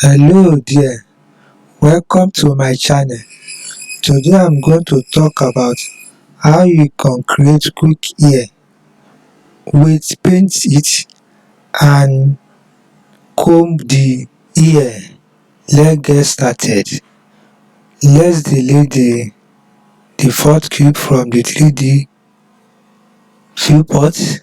Hello there, welcome to my channel. Today I'm going to talk about how you can create quick hair with paint it and comb the hair. Let's get started. Let's delete the default cube from the 3D viewport.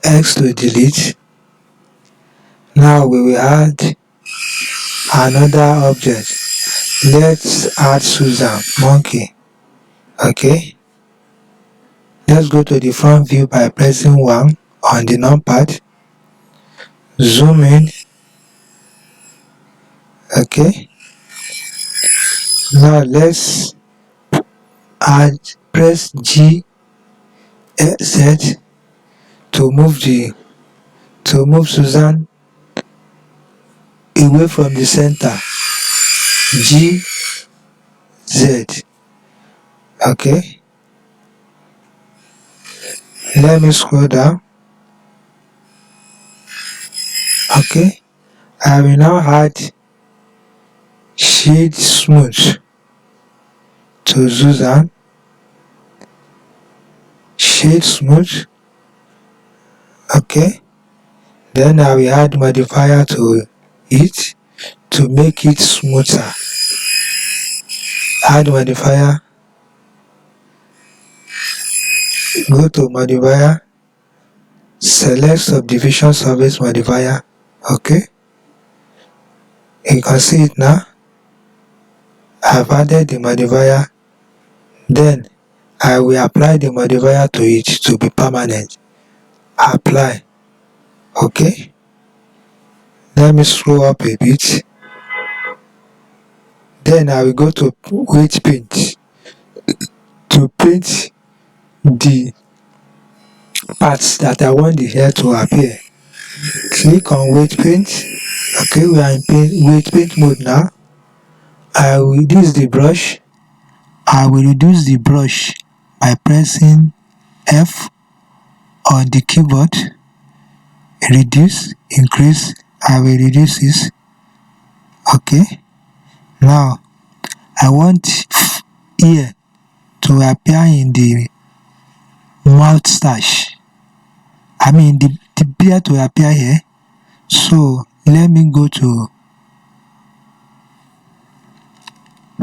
X to delete. Now we will add another object. Let's add Susan monkey. Okay. Let's go to the front view by pressing 1 on the numpad. Zoom in. Okay. Now let's press G Z to move Susan away from the center. G Z. Okay. Let me scroll down. Okay. I will now add shade smooth to Susan. Shade smooth. Okay. Then I will add modifier to it to make it smoother. Add modifier. Go to modifier. Select subdivision surface modifier. Okay. You can see it now. I've added the modifier. Then I will apply the modifier to it to be permanent. Apply. Okay. Let me scroll up a bit. Then I will go to weight paint to paint the parts that I want the hair to appear. Click on weight paint. Okay, we are in weight paint mode now. I will reduce the brush. I will reduce the brush by pressing F on the keyboard. Reduce, increase. I will reduce this. Okay. Now I want ear to appear in the moustache. I mean the beard to appear here. So let me go to.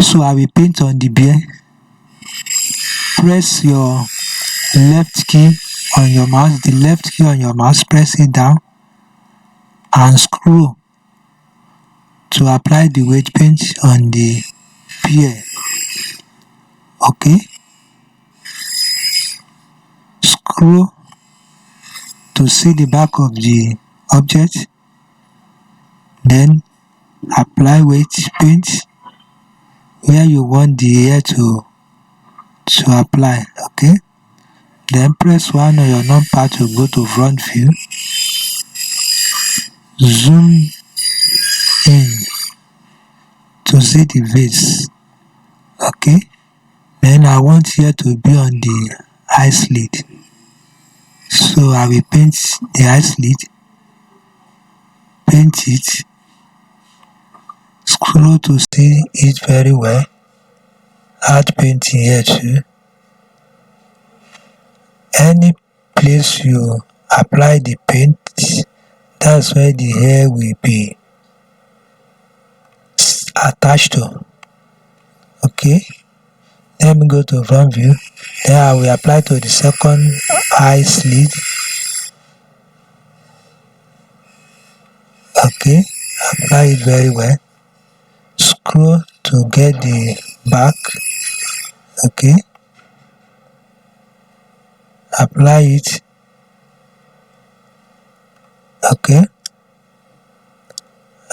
So I will paint on the beard. Press your left key on your mouse, the left key on your mouse, press it down and scroll to apply the weight paint on the beard. Okay. Scroll to see the back of the object. Then apply weight paint where you want the hair to apply. Okay. Then press 1 on your numpad to go to front view. Zoom in to see the face. Okay. Then I want here to be on the eye slit. So I will paint the eye slit. Paint it. Scroll to see it very well. Add painting here too. Any place you apply the paint, that's where the hair will be attached to. Okay. Let me go to front view. Then I will apply to the second eye slit. Okay. Apply it very well. Scroll to get the back. Okay. Apply it. Okay.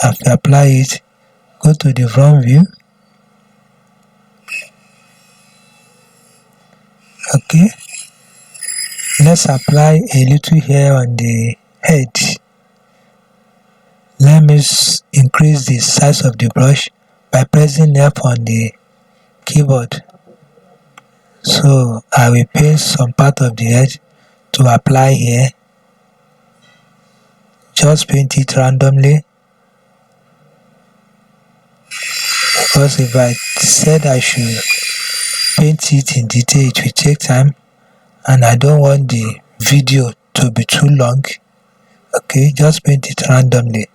After apply it, go to the front view. Okay. Let's apply a little hair on the head. Let me increase the size of the brush by pressing F on the keyboard. So I will paint some part of the head to apply here. Just paint it randomly. because if I said I should paint it in detail it will take time and I don't want the video to be too long. Okay, just paint it randomly.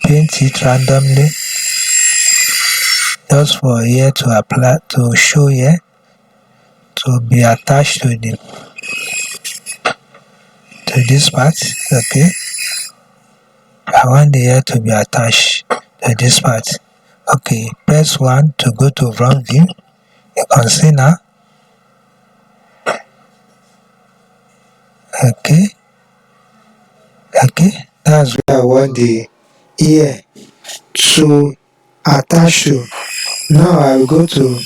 Paint it randomly just for here to apply, to show here, to be attached to this part. Okay, I want the hair to be attached to this part. Okay, press 1 to go to front view. You can see now. Okay, that's where I want the ear to attach to. Now I will go to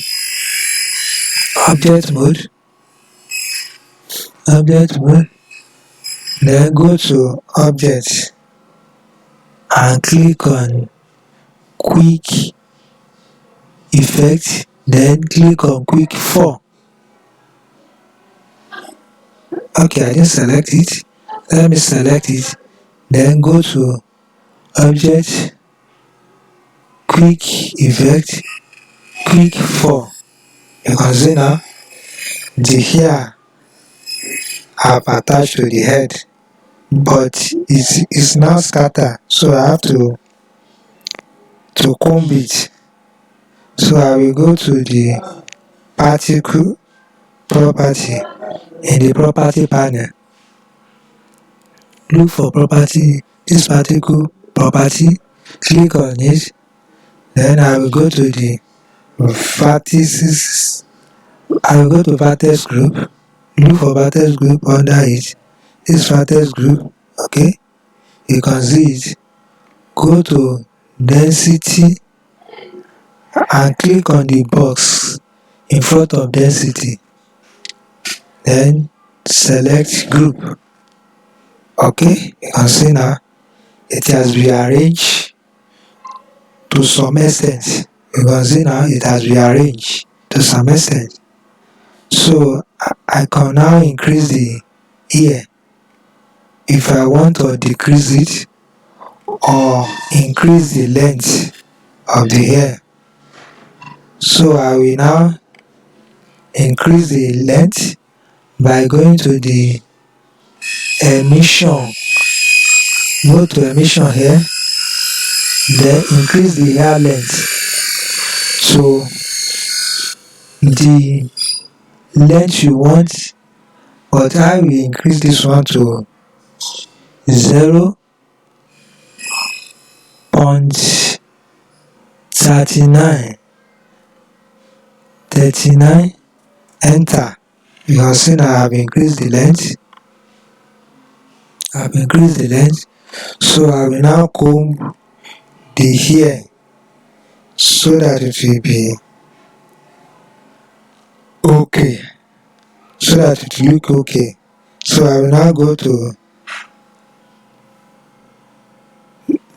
object mode, then go to object and click on quick effect, then click on quick 4. Okay, I didn't select it. Let me select it, then go to object, quick effect, quick 4. You can see now the hair have attached to the head, but it's now scattered, so I have to comb it. So I will go to the particle property in the property panel. Look for property, this particle property, click on it, then I will go to the vertices. I will go to vertex group, look for vertex group under it, this vertex group. Okay, you can see it. Go to density and click on the box in front of density, then select group. Okay, you can see now it has been arranged to some extent. You can see now it has been arranged to some extent. So I can now increase the ear if I want, or decrease it, or increase the length of the hair. So I will now increase the length by going to the emission. Go to emission here, then increase the hair length to the length you want, but I will increase this one to 0.39. Enter. You can see now I have increased the length. So I will now comb the hair so that it will be okay, so that it will look okay. So I will now go to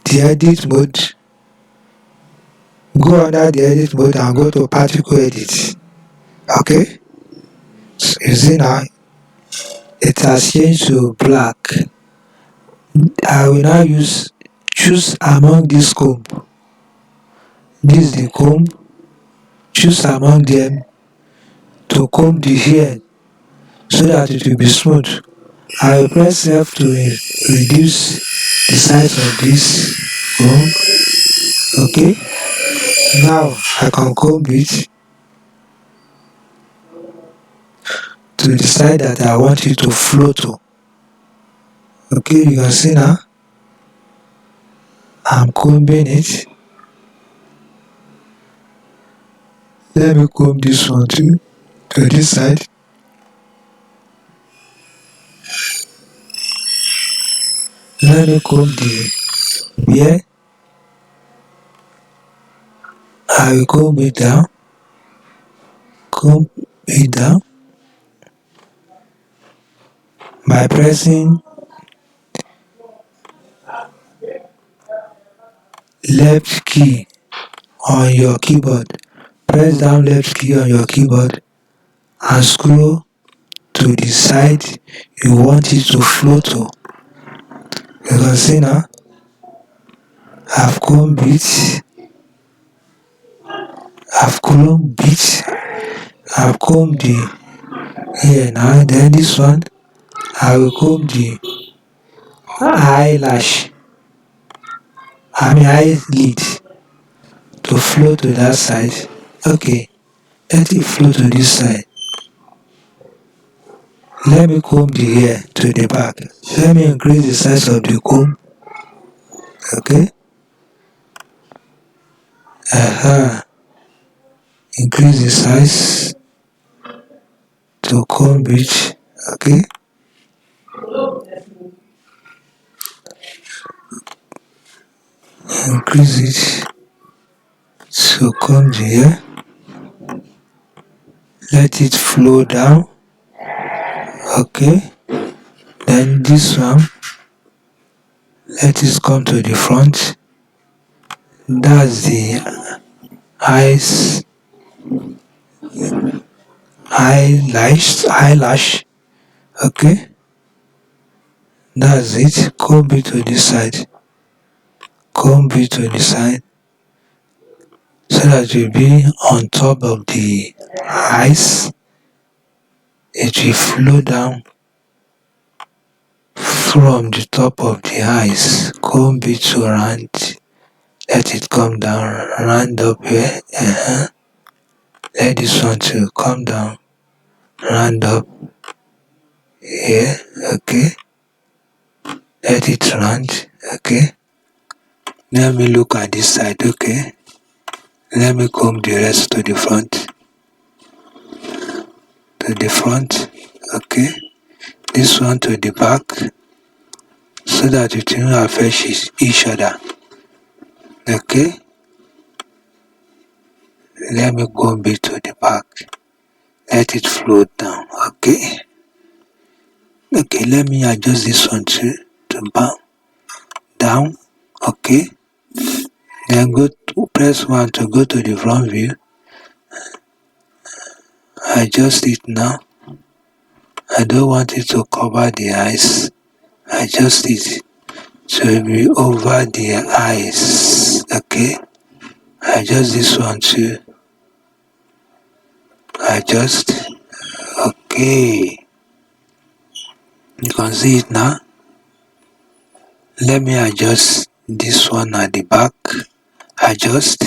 the edit mode, go under the edit mode and go to particle edit. Okay, so you see now it has changed to black. I will now choose among this comb. This is the comb. Choose among them to comb the hair so that it will be smooth. I will press F to reduce the size of this comb. Okay, now I can comb it to the side that I want it to flow to. Okay, you can see now I'm combing it. Let me comb this one too to this side. Let me comb the beard. I will comb it down by pressing left key on your keyboard. Press down left key on your keyboard and scroll to the side you want it to flow to. You can see now I've combed it, I've combed the hair now. Then this one, I will comb the eyelash, eyelid to flow to that side. Okay, let it flow to this side. Let me comb the hair to the back. Let me increase the size of the comb. Okay. Increase the size to comb it. Okay. Increase it to comb the hair. Let it flow down. Okay. Then this one, let it come to the front. That's the eyelash. Okay. That's it. Comb it to the side. Comb it to the side so that it will be on top of the eyes. It will flow down from the top of the eyes. Comb it to round. Let it come down, round up here. Let this one to come down, round up here. Okay. Let it round. Okay. Let me look at this side. Okay. Let me comb the rest to the front. To the front. Okay. This one to the back, so that it will not affect each other. Okay. Let me comb it to the back. Let it float down. Okay. Okay, let me adjust this one to down. Okay. Then press 1 to go to the front view. Adjust it now. I don't want it to cover the eyes. Adjust it to be over the eyes. Okay. Adjust this one too. Adjust. Okay. You can see it now. Let me adjust this one at the back. Adjust.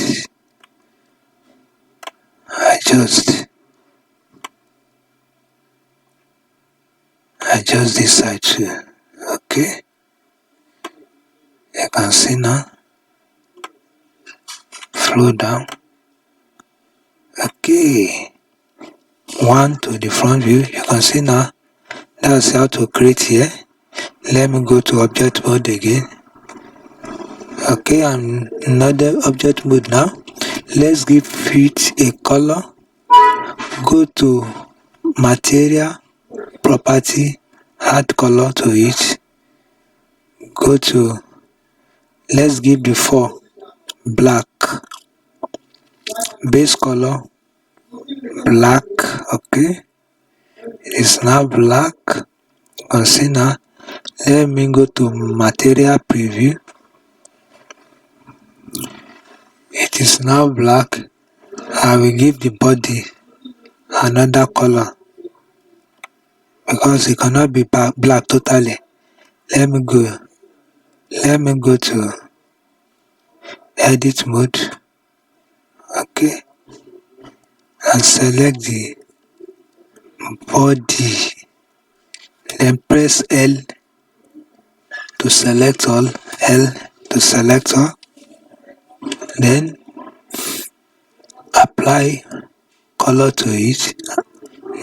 Adjust this side too. Okay. You can see now. Flow down. Okay. 1 to the front view. You can see now. That's how to create here. Let me go to object mode again. Okay, and another object mode now. Let's give it a color. Go to material, property, add color to it. Go to, let's give the 4 black. Base color black. Okay, it's now black. You can see now. Let me go to material preview. It is now black. I will give the body another color because it cannot be black totally. Let me go to edit mode. Okay, and select the body. Then press L to select all. L to select all. Then apply color to it.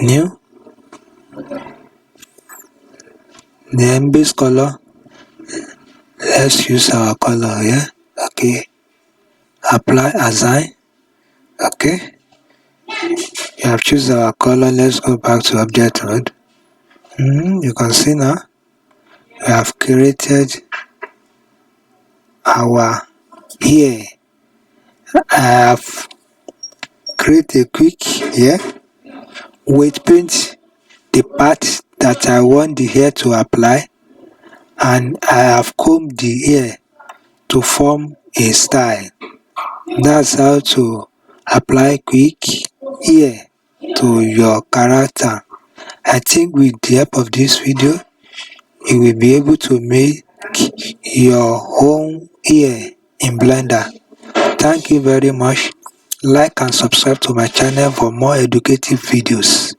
New. Then base color. Let's use our color here. Okay. Apply assign. Okay. You have chosen our color. Let's go back to object mode. You can see now we have created our hair. I have created a quick here. Weight paint the part that I want the hair to apply, and I have combed the hair to form a style. That's how to apply quick ear to your character. I think with the help of this video, you will be able to make your own ear in Blender. Thank you very much. Like and subscribe to my channel for more educative videos.